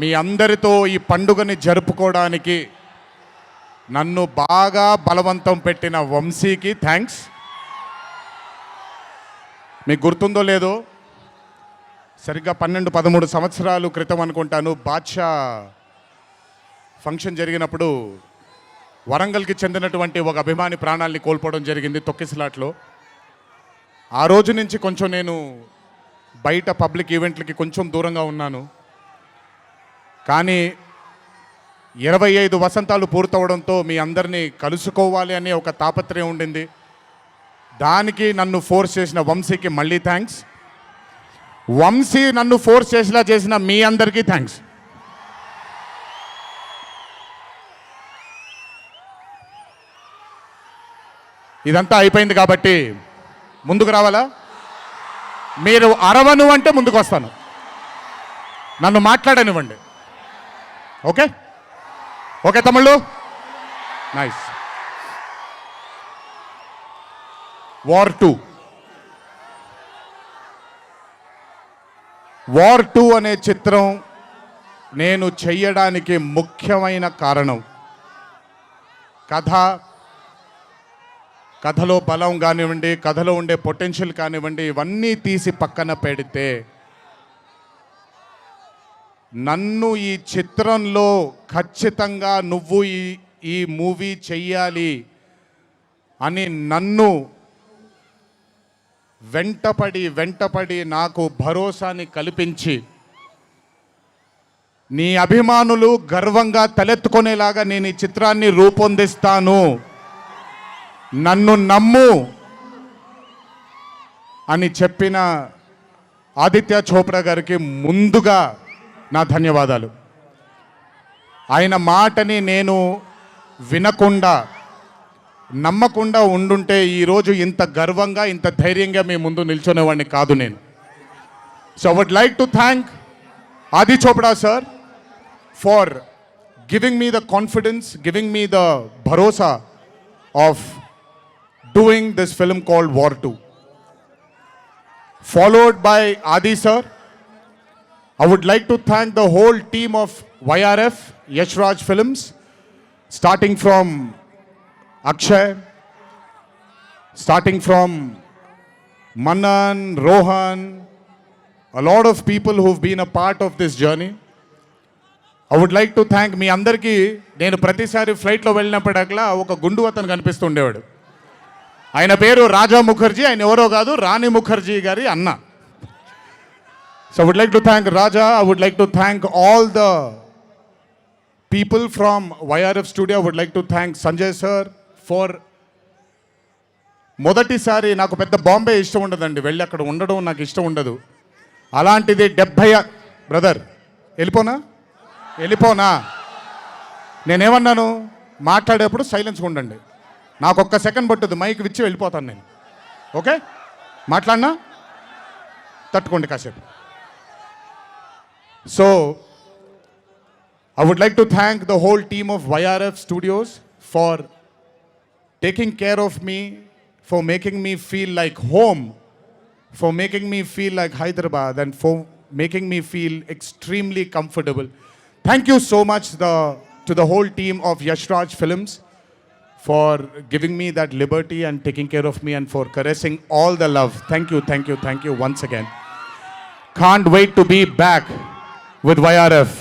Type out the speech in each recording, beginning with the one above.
మీ అందరితో ఈ పండుగని జరుపుకోవడానికి నన్ను బాగా బలవంతం పెట్టిన వంశీకి థ్యాంక్స్. మీకు గుర్తుందో లేదో, సరిగ్గా 12-13 సంవత్సరాలు క్రితం అనుకుంటాను, బాద్షా ఫంక్షన్ జరిగినప్పుడు వరంగల్కి చెందినటువంటి ఒక అభిమాని ప్రాణాల్ని కోల్పోవడం జరిగింది తొక్కిసలాట్లో. ఆ రోజు నుంచి కొంచెం నేను బయట పబ్లిక్ ఈవెంట్లకి కొంచెం దూరంగా ఉన్నాను. కానీ 25 వసంతాలు పూర్తవడంతో మీ అందరినీ కలుసుకోవాలి అనే ఒక తాపత్రయం ఉండింది. దానికి నన్ను ఫోర్స్ చేసిన వంశీకి మళ్ళీ థ్యాంక్స్. వంశీ నన్ను ఫోర్స్ చేసేలా చేసిన మీ అందరికీ థ్యాంక్స్. ఇదంతా అయిపోయింది కాబట్టి ముందుకు రావాలా? మీరు అరవను అంటే ముందుకు వస్తాను, నన్ను మాట్లాడనివ్వండి. ఓకే ఓకే తమ్ముళ్ళు, నైస్. వార్ 2 అనే చిత్రం నేను చెయ్యడానికి ముఖ్యమైన కారణం కథలో బలం కానివ్వండి, కథలో ఉండే పొటెన్షియల్ కానివ్వండి, ఇవన్నీ తీసి పక్కన పెడితే నన్ను ఈ చిత్రంలో ఖచ్చితంగా నువ్వు ఈ మూవీ చెయ్యాలి అని నన్ను వెంటపడి నాకు భరోసాని కల్పించి, నీ అభిమానులు గర్వంగా తలెత్తుకునేలాగా నేను ఈ చిత్రాన్ని రూపొందిస్తాను, నన్ను నమ్ము అని చెప్పిన ఆదిత్య చోప్రా గారికి ముందుగా నా ధన్యవాదాలు. ఆయన మాటని నేను వినకుండా నమ్మకుండా ఉండుంటే ఈరోజు ఇంత గర్వంగా ఇంత ధైర్యంగా మీ ముందు నిల్చునేవాడిని కాదు నేను. So I would like to thank Adi Chopra sir far giving me the confidence, giving me the భరోసా of doing this film called War 2. Followed by Adi sir, I would like to thank the whole team of YRF, Yash Raj Films, starting from Akshay, starting from Manan, Rohan, a lot of people who've been a part of this journey. I would like to thank మీ అందరికీ. నేను ప్రతిసారి ఫ్లైట్లో వెళ్ళినప్పుడల్లా ఒక గుండు అతను కనిపిస్తుండేవాడు. ఆయన పేరు రాజా ముఖర్జీ, ఆయన ఎవరో కాదు, రాణి ముఖర్జీ గారి అన్న. So I would like to thank Raja. I would like to thank all the people from YRF studio. I would like to thank Sanjay sir for మొదటిసారి నాకు పెద్ద బాంబే ఇష్టం ఉండదండి, వెళ్ళి అక్కడ ఉండడం నాకు ఇష్టం ఉండదు. అలాంటిది 70 బ్రదర్ వెళ్ళిపోనా నేనేమన్నాను, మాట్లాడేప్పుడు సైలెన్స్గా ఉండండి, నాకు ఒక్క సెకండ్ పట్టుద్ది, మైక్ విచ్చి వెళ్ళిపోతాను నేను. ఓకే, మాట్లాడినా తట్టుకోండి కాసేపు. So I would like to thank the whole team of YRF studios for taking care of me, for making me feel like home, for making me feel like Hyderabad, and for making me feel extremely comfortable. Thank you so much to the whole team of Yash Raj Films for giving me that liberty and taking care of me and for caressing all the love. Thank you once again. Can't wait to be back with YRF.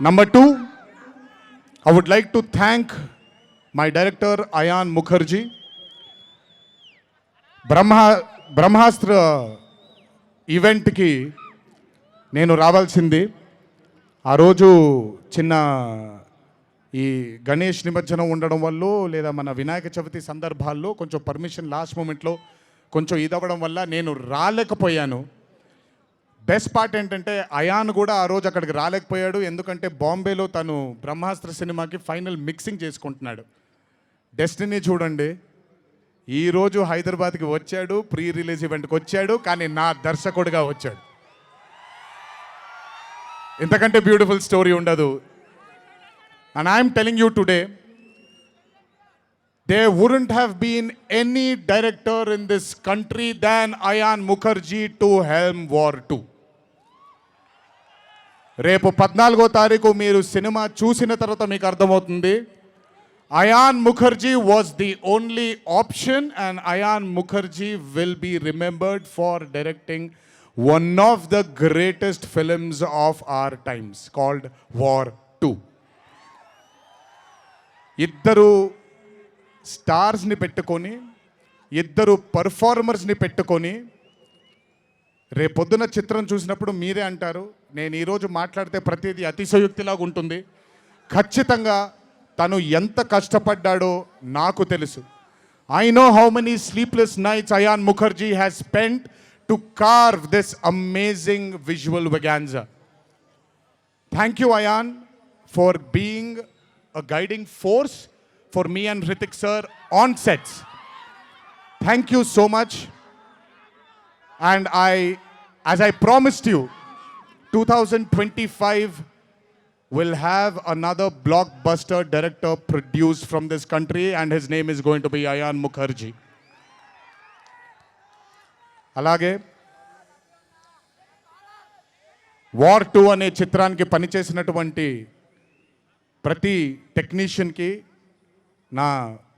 Number 2, I would like to thank my director Ayan Mukherjee. బ్రహ్మాస్త్ర ఈవెంట్కి నేను రావాల్సింది. ఆ రోజు చిన్న ఈ గణేష్ నిమజ్జనం ఉండడం వల్ల, లేదా మన వినాయక చవితి సందర్భాల్లో కొంచెం పర్మిషన్ లాస్ట్ మూమెంట్లో కొంచెం ఇదవ్వడం వల్ల నేను రాలేకపోయాను. బెస్ట్ పార్ట్ ఏంటంటే అయాన్ కూడా ఆ రోజు అక్కడికి రాలేకపోయాడు, ఎందుకంటే బాంబేలో తను బ్రహ్మాస్త్ర సినిమాకి ఫైనల్ మిక్సింగ్ చేసుకుంటున్నాడు. డెస్టినీ చూడండి, ఈరోజు హైదరాబాద్కి వచ్చాడు, ప్రీ రిలీజ్ ఈవెంట్కి వచ్చాడు, కానీ నా దర్శకుడిగా వచ్చాడు. ఇంతకంటే బ్యూటిఫుల్ స్టోరీ ఉండదు. And I am telling you today, there wouldn't have been any director in this country than Ayan Mukherjee to helm War 2. రేపు 14వ తారీఖు మీరు సినిమా చూసిన తర్వాత మీకు అర్థమవుతుంది. Ayan Mukherjee was the only option, and Ayan Mukherjee will be remembered for directing one of the greatest films of our times called War 2. ఇద్దరు స్టార్స్ని పెట్టుకొని, ఇద్దరు పర్ఫార్మర్స్ని పెట్టుకొని, రేపొద్దున చిత్రం చూసినప్పుడు మీరే అంటారు, నేను ఈరోజు మాట్లాడితే ప్రతిదీ అతిశయోక్తిలాగా ఉంటుంది. ఖచ్చితంగా తను ఎంత కష్టపడ్డాడో నాకు తెలుసు. I know how many sleepless nights Ayan Mukherjee has spent to carve this amazing visual వెగాన్జా. Thank you Ayan for being a guiding force for me and Hrithik sir on sets. Thank you so much. And as I promised you, 2025 will have another blockbuster director produced from this country, and his name is going to be Ayan Mukherjee. అలాగే War 2 అనే చిత్రానికి పనిచేసినటువంటి ప్రతి టెక్నీషియన్కి నా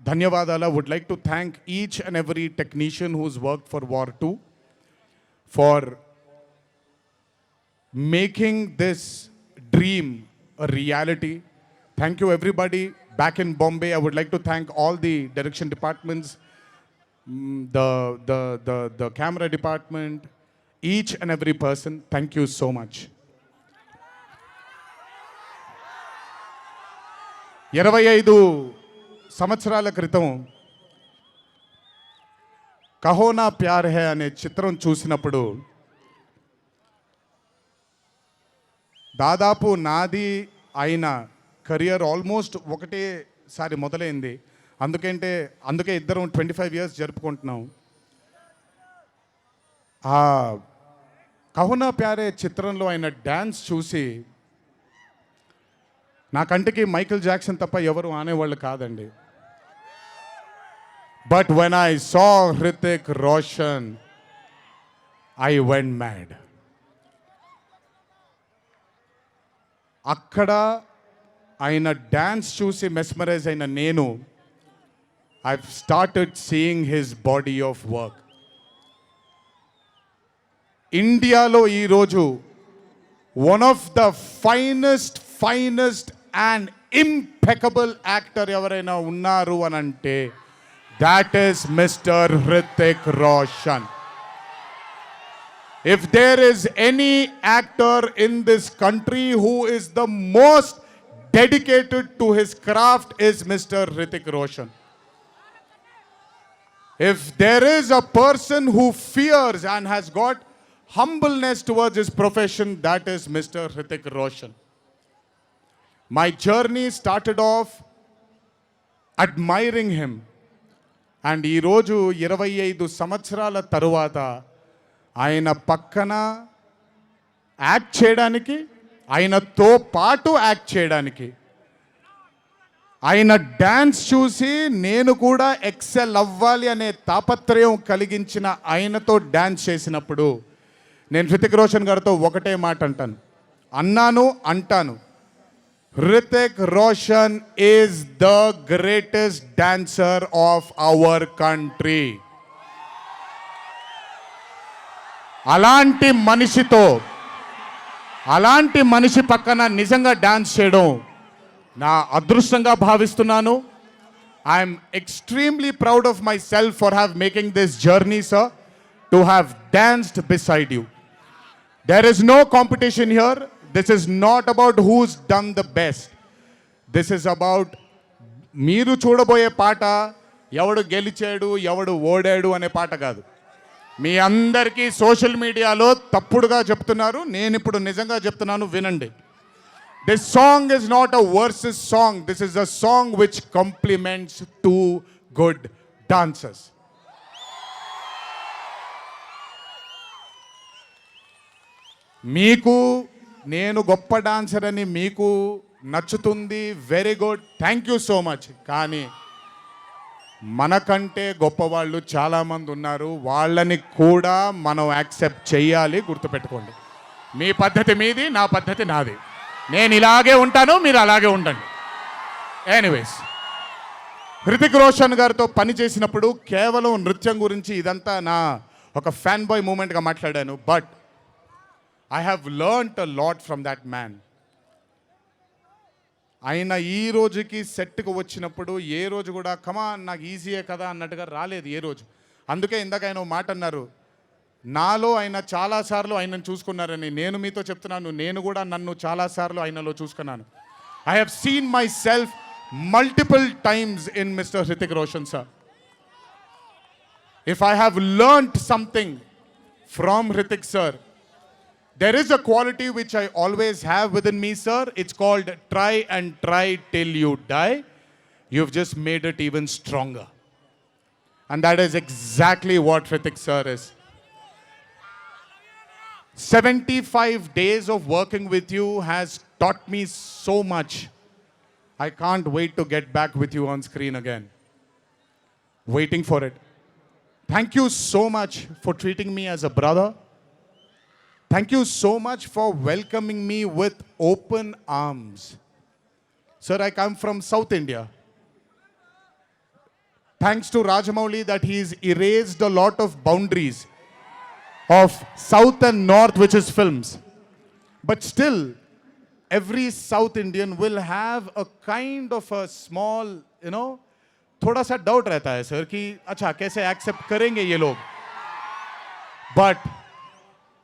ధన్యవాదాలు. Would like to thank each and every technician whose work for War 2 for making this dream a reality. Thank you everybody back in Bombay. I would like to thank all the direction departments, the camera department, each and every person. Thank you so much. 25 సంవత్సరాల క్రితం కహో నా ప్యార్ high అనే చిత్రం చూసినప్పుడు దాదాపు నాది అయిన career almost ఒకటేసారి మొదలైంది. అందుకే ఇద్దరం 25 years జరుపుకుంటున్నాం. ఆ కహో నా ప్యార్ హై చిత్రంలో ఆయన డ్యాన్స్ చూసి నా కంటికి మైకేల్ జాక్సన్ తప్ప ఎవరు ఆనేవాళ్ళు కాదండి. But when I saw Hrithik Roshan I went mad. అక్కడ ఆయన డ్యాన్స్ చూసి మెస్మరైజ్ అయిన నేను I started seeing his body of work. ఇండియాలో ఈరోజు one of the finest and impeccable actor ఎవరైనా ఉన్నారు అని అంటే that is mister Hrithik Roshan. If there is any actor in this country who is the most dedicated to his craft is Mr. Hrithik Roshan. If there is a person who fears and has got humbleness towards his profession, that is Mr. Hrithik Roshan. My journey started off admiring him. And ఈ రోజు 25 సంవత్సరాల తరువాత ఆయన పక్కన act చేయడానికి, ఆయనతో పాటు act చేయడానికి, ఆయన డ్యాన్స్ చూసి నేను కూడా ఎక్సెల్ అవ్వాలి అనే తాపత్రయం కలిగించిన ఆయనతో డ్యాన్స్ చేసినప్పుడు నేను హృతిక్ రోషన్ గారితో ఒకటే మాట అంటాను, Hrithik Roshan is the greatest dancer of our country. అలాంటి మనిషి పక్కన నిజంగా డాన్స్ చేయడం నా అదృష్టంగా భావిస్తున్నాను. I'm extremely proud of myself for have making this journey sir, to have danced beside you. There is no competition here. This is not about who's done the best. This is about మీరు చూడబోయే పాట ఎవడు గెలిచాడు ఎవడు ఓడాడు అనే పాట కాదు. మీ అందరికీ సోషల్ మీడియాలో తప్పుడుగా చెప్తున్నారు, నేను ఇప్పుడు నిజంగా చెప్తున్నాను, వినండి. This song is not a versus song. This is a song which compliments too good dancers. మీకు నేను గొప్ప డాన్సర్ అని మీకు నచ్చుతుంది, very good, thank you so much. కానీ మనకంటే గొప్పవాళ్ళు చాలామంది ఉన్నారు, వాళ్ళని కూడా మనం యాక్సెప్ట్ చేయాలి, గుర్తుపెట్టుకోండి. మీ పద్ధతి మీది, నా పద్ధతి నాది. నేను ఇలాగే ఉంటాను, మీరు అలాగే ఉండండి. ఎనీవేస్, హృతిక్ రోషన్ గారితో పని చేసినప్పుడు కేవలం నృత్యం గురించి ఇదంతా నా ఒక ఫ్యాన్ బాయ్ మూమెంట్గా మాట్లాడాను. But I have learned a lot from that man. ఆయన ఈ రోజుకి సెట్కి వచ్చినప్పుడు ఏ రోజు కూడా కమాన్ నాకు ఈజీయే కదా అన్నట్టుగా రాలేదు ఏ రోజు. అందుకే ఇందాక ఆయన మాట అన్నారు, నాలో ఆయన చాలాసార్లు ఆయనను చూసుకున్నారని. నేను మీతో చెప్తున్నాను, నేను కూడా నన్ను చాలాసార్లు ఆయనలో చూసుకున్నాను. I have seen my self multiple times in Mr. Hrithik Roshan sir. If I have learnt something from Hrithik sir, there is a quality which I always have within me, sir. It's called try and try till you die. You've just made it even stronger. And that is exactly what Hrithik sir is. 75 days of working with you has taught me so much. I can't wait to get back with you on screen again. Waiting for it. Thank you so much for treating me as a brother. Thank you so much for welcoming me with open arms. Sir, I come from South India. Thanks to Rajamouli that he's erased a lot of boundaries of South and North, which is films. But still, every South Indian will have a kind of a small, थोड़ा सा doubt रहता है sir कि अच्छा कैसे accept करेंगे ये लोग. But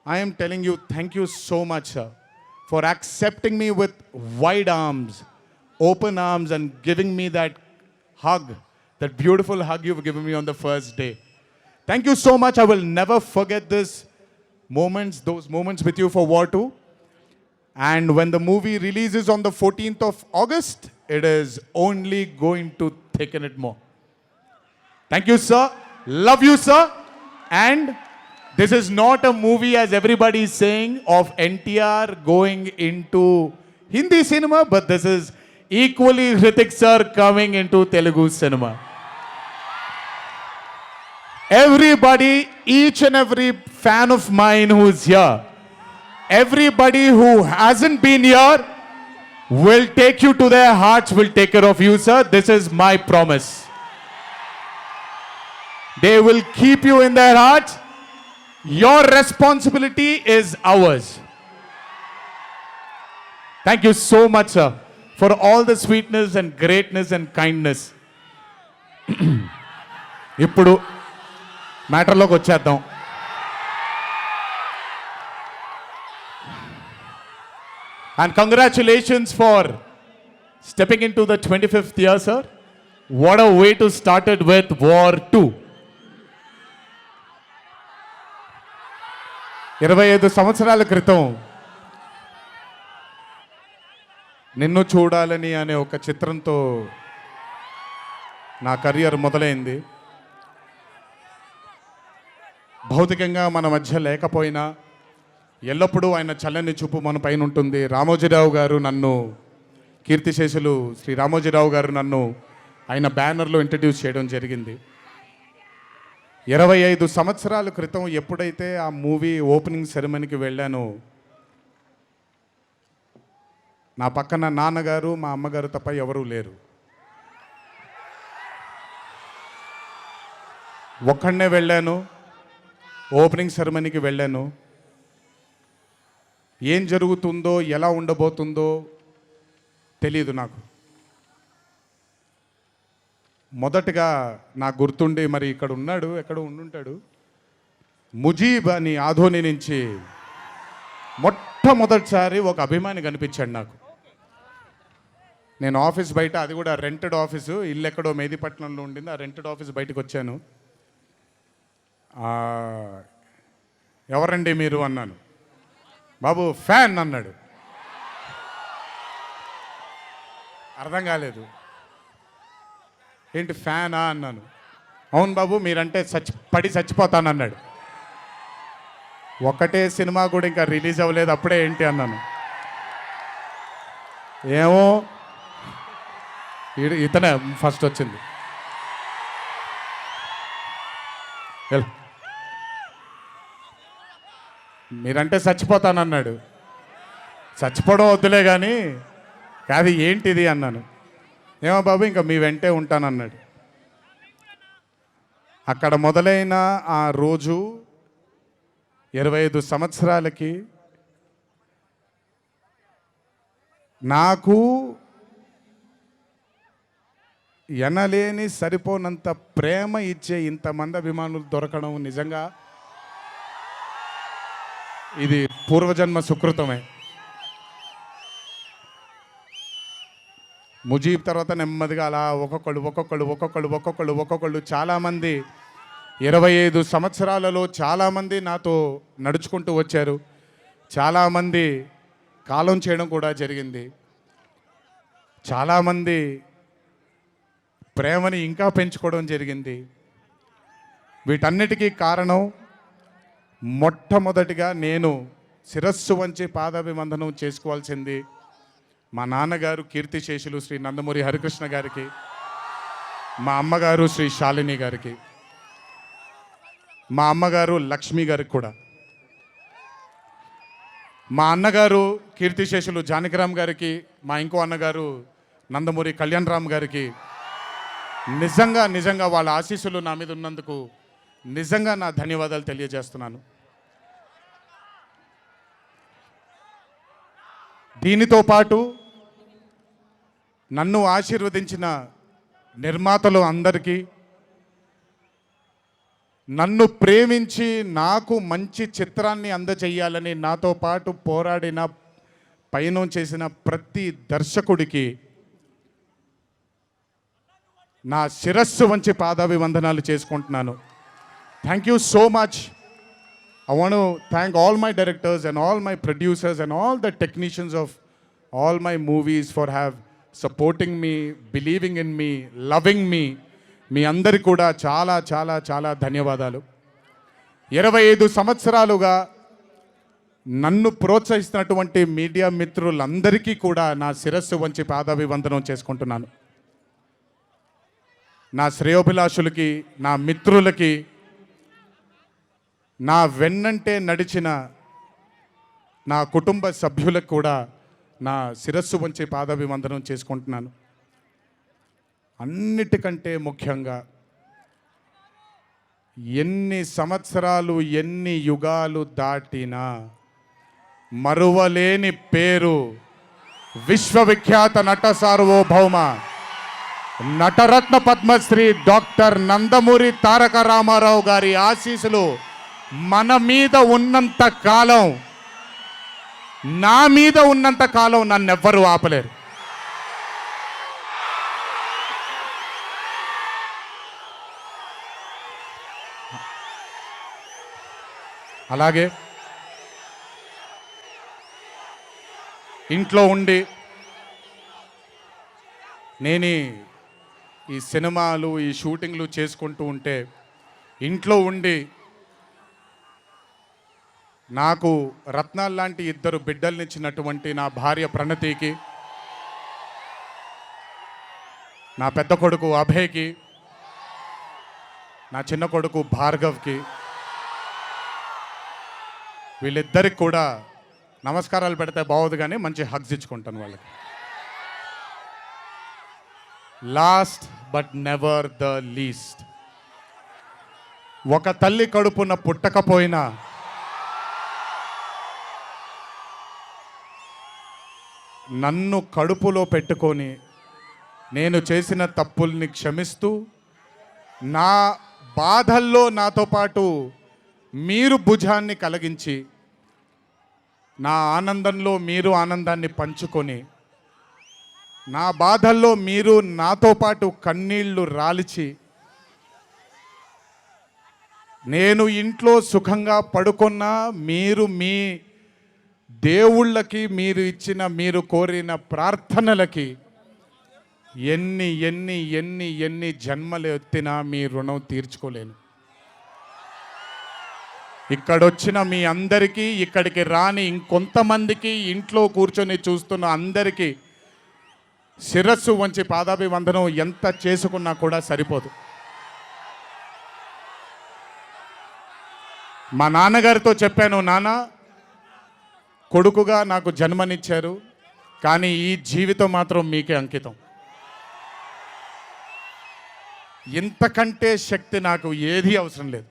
I am telling you, thank you so much, sir, for accepting me with wide arms, open arms, and giving me that hug, that beautiful hug you've given me on the first day. Thank you so much. I will never forget those moments with you for War 2. And when the movie releases on the 14th of August, it is only going to thicken it more. Thank you, sir. Love you, sir. And this is not a movie, as everybody is saying, of NTR going into Hindi cinema, but this is equally Hrithik sir coming into Telugu cinema. Everybody, each and every fan of mine who is here, everybody who hasn't been here will take you to their hearts, will take care of you, sir. This is my promise. They will keep you in their hearts. Your responsibility is ours. Thank you so much, sir, for all the sweetness and greatness and kindness. ఇప్పుడు మ్యాటర్లోకి వచ్చేద్దాం. And congratulations for stepping into the 25th year, sir. What a way to start it with War 2. 25 సంవత్సరాల క్రితం నిన్ను చూడాలని అనే ఒక చిత్రంతో నా కెరియర్ మొదలైంది. భౌతికంగా మన మధ్య లేకపోయినా ఎల్లప్పుడూ ఆయన చల్లని చూపు మన పైన ఉంటుంది. రామోజీరావు గారు నన్ను, కీర్తిశేషులు శ్రీ రామోజీరావు గారు నన్ను ఆయన బ్యానర్లో ఇంట్రడ్యూస్ చేయడం జరిగింది. 25 సంవత్సరాల క్రితం ఎప్పుడైతే ఆ మూవీ ఓపెనింగ్ సెరమనీకి వెళ్ళానో, నా పక్కన నాన్నగారు మా అమ్మగారు తప్ప ఎవరూ లేరు. ఒక్కడనే వెళ్ళాను, ఓపెనింగ్ సెరమనీకి వెళ్ళాను. ఏం జరుగుతుందో, ఎలా ఉండబోతుందో తెలియదు నాకు. మొదటగా నాకు గుర్తుండి, మరి ఇక్కడ ఉన్నాడు, ఎక్కడ ఉండుంటాడు, ముజీబ్ అని ఆధోని నుంచి మొట్టమొదటిసారి ఒక అభిమాని కనిపించాడు నాకు. నేను ఆఫీస్ బయట, అది కూడా రెంటెడ్ ఆఫీసు, ఇల్లు ఎక్కడో మేదిపట్నంలో ఉండింది, ఆ రెంటెడ్ ఆఫీస్ బయటకు వచ్చాను. ఎవరండి మీరు అన్నాను. బాబు ఫ్యాన్ అన్నాడు. అర్థం కాలేదు. ఏంటి ఫ్యానా అన్నాను. అవును బాబు, మీరంటే పడి చచ్చిపోతానన్నాడు. ఒకటే సినిమా కూడా ఇంకా రిలీజ్ అవ్వలేదు, అప్పుడే ఏంటి అన్నాను. ఏమో ఇతనే ఫస్ట్ వచ్చింది. మీరంటే చచ్చిపోతానన్నాడు. చచ్చిపోవడం వద్దులే కానీ కాదు ఏంటిది అన్నాను. ఏమో బాబు ఇంకా మీ వెంటే ఉంటానన్నాడు. అక్కడ మొదలైన ఆ రోజు 25 సంవత్సరాలకి నాకు ఎనలేని సరిపోనంత ప్రేమ ఇచ్చే ఇంతమంది అభిమానులు దొరకడం నిజంగా ఇది పూర్వజన్మ సుకృతమే. ముజీబ్ తర్వాత నెమ్మదిగా అలా ఒక్కొక్కళ్ళు చాలామంది 25 సంవత్సరాలలో చాలామంది నాతో నడుచుకుంటూ వచ్చారు. చాలామంది కాలం చేయడం కూడా జరిగింది. చాలామంది ప్రేమని ఇంకా పెంచుకోవడం జరిగింది. వీటన్నిటికీ కారణం మొట్టమొదటిగా నేను శిరస్సు వంచి పాదాభివందనం చేసుకోవాల్సింది మా నాన్నగారు కీర్తిశేషులు శ్రీ నందమూరి హరికృష్ణ గారికి, మా అమ్మగారు శ్రీ శాలిని గారికి, మా అమ్మగారు లక్ష్మి గారికి కూడా, మా అన్నగారు కీర్తిశేషులు జానకిరామ్ గారికి, మా ఇంకో అన్నగారు నందమూరి కళ్యాణ్ రామ్ గారికి నిజంగా వాళ్ళ ఆశీస్సులు నా మీద ఉన్నందుకు నిజంగా నా ధన్యవాదాలు తెలియజేస్తున్నాను. దీనితో పాటు నన్ను ఆశీర్వదించిన నిర్మాతలు అందరికీ, నన్ను ప్రేమించి నాకు మంచి చిత్రాన్ని అందజేయాలని నాతో పాటు పోరాడిన పయనం చేసిన ప్రతి దర్శకుడికి నా శిరస్సు వంచి పాదాభివందనాలు చేసుకుంటున్నాను. Thank you so much. I want to thank all my directors and all my producers and all the technicians of all my movies for supporting me, believing in me, loving me. మీ అందరికీ కూడా చాలా చాలా చాలా ధన్యవాదాలు. 25 సంవత్సరాలుగా నన్ను ప్రోత్సహిస్తున్నటువంటి media మిత్రులందరికీ కూడా నా శిరస్సు వంచి పాదాభివందనం చేసుకుంటున్నాను. నా శ్రేయోభిలాషులకి, నా మిత్రులకి, నా వెన్నంటే నడిచిన నా కుటుంబ సభ్యులకు కూడా నా శిరస్సు వంచి పాదాభివందనం చేసుకుంటున్నాను. అన్నిటికంటే ముఖ్యంగా ఎన్ని సంవత్సరాలు ఎన్ని యుగాలు దాటినా మరువలేని పేరు విశ్వవిఖ్యాత నట సార్వభౌమ నటరత్న పద్మశ్రీ డాక్టర్ నందమూరి తారక రామారావు గారి ఆశీస్సులు మన మీద ఉన్నంత కాలం, నా మీద ఉన్నంత కాలం నన్నెవ్వరూ ఆపలేరు. అలాగే ఇంట్లో ఉండి నేను ఈ సినిమాలు ఈ షూటింగ్లు చేసుకుంటూ ఉంటే, ఇంట్లో ఉండి నాకు రత్నాలు లాంటి 2 బిడ్డల్నిచ్చినటువంటి నా భార్య ప్రణతికి, నా పెద్ద కొడుకు అభయ్కి, నా చిన్న కొడుకు భార్గవ్కి, వీళ్ళిద్దరికి కూడా నమస్కారాలు పెడితే బాగోదు కానీ మంచి హగ్స్ ఇచ్చుకుంటాను వాళ్ళకి. Last but never the least, ఒక తల్లి కడుపున పుట్టకపోయినా నన్ను కడుపులో పెట్టుకొని నేను చేసిన తప్పుల్ని క్షమిస్తూ, నా బాధల్లో నాతో పాటు మీరు భుజాన్ని కలిగించి, నా ఆనందంలో మీరు ఆనందాన్ని పంచుకొని, నా బాధల్లో మీరు నాతో పాటు కన్నీళ్లు రాల్చి, నేను ఇంట్లో సుఖంగా పడుకున్నా మీరు మీ దేవుళ్ళకి మీరు ఇచ్చిన మీరు కోరిన ప్రార్థనలకి ఎన్ని ఎన్ని ఎన్ని ఎన్ని జన్మలు ఎత్తినా మీ రుణం తీర్చుకోలేను. ఇక్కడొచ్చిన మీ అందరికీ, ఇక్కడికి రాని ఇంకొంతమందికి, ఇంట్లో కూర్చొని చూస్తున్న అందరికీ శిరస్సు వంచి పాదాభివందనం ఎంత చేసుకున్నా కూడా సరిపోదు. మా నాన్నగారితో చెప్పాను, నాన్న కొడుకుగా నాకు జన్మనిచ్చారు. కానీ ఈ జీవితం మాత్రం మీకే అంకితం. ఇంతకంటే శక్తి నాకు ఏది అవసరం లేదు.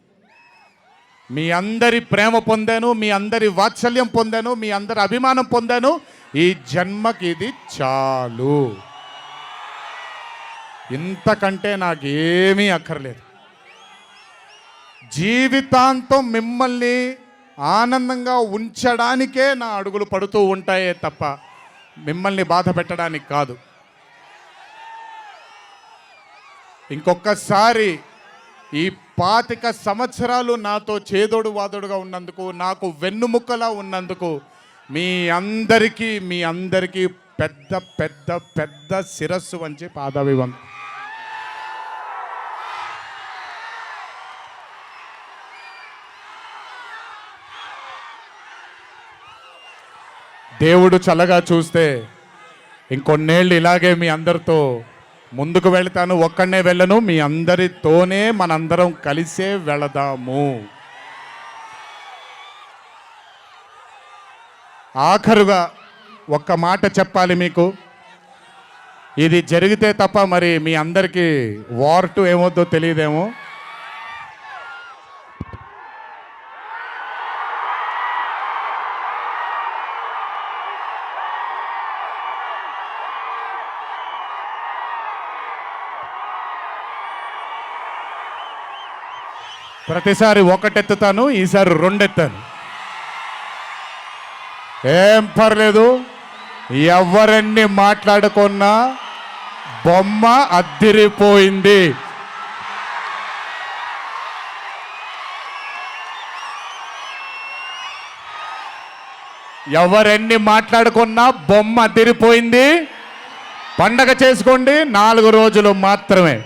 మీ అందరి ప్రేమ పొందాను, మీ అందరి వాత్సల్యం పొందాను, మీ అందరి అభిమానం పొందాను. ఈ జన్మకి ఇది చాలు. ఇంతకంటే నాకేమీ అక్కర్లేదు. జీవితాంతం మిమ్మల్ని ఆనందంగా ఉంచడానికే నా అడుగులు పడుతూ ఉంటాయే తప్ప మిమ్మల్ని బాధ పెట్టడానికి కాదు. ఇంకొకసారి ఈ 25 సంవత్సరాలు నాతో చేదోడు వాదోడుగా ఉన్నందుకు, నాకు వెన్నుముక్కలా ఉన్నందుకు మీ అందరికీ పెద్ద పెద్ద పెద్ద శిరస్సు వంచి పాదాభివందనం. దేవుడు చల్లగా చూస్తే ఇంకొన్నేళ్ళు ఇలాగే మీ అందరితో ముందుకు వెళ్తాను. ఒక్కడనే వెళ్ళను, మీ అందరితోనే మనందరం కలిసే వెళదాము. ఆఖరుగా ఒక్క మాట చెప్పాలి మీకు. ఇది జరిగితే తప్ప మరి మీ అందరికీ వార్ 2 ఏమొద్దో తెలియదేమో. ప్రతిసారి ఒకటెత్తుతాను, ఈసారి 2 ఎత్తాను. ఏం పర్లేదు, ఎవరన్ని మాట్లాడుకున్నా బొమ్మ అద్దిరిపోయింది. ఎవరెన్ని మాట్లాడుకున్నా బొమ్మ అద్దిరిపోయింది. పండగ చేసుకోండి, 4 రోజులు మాత్రమే.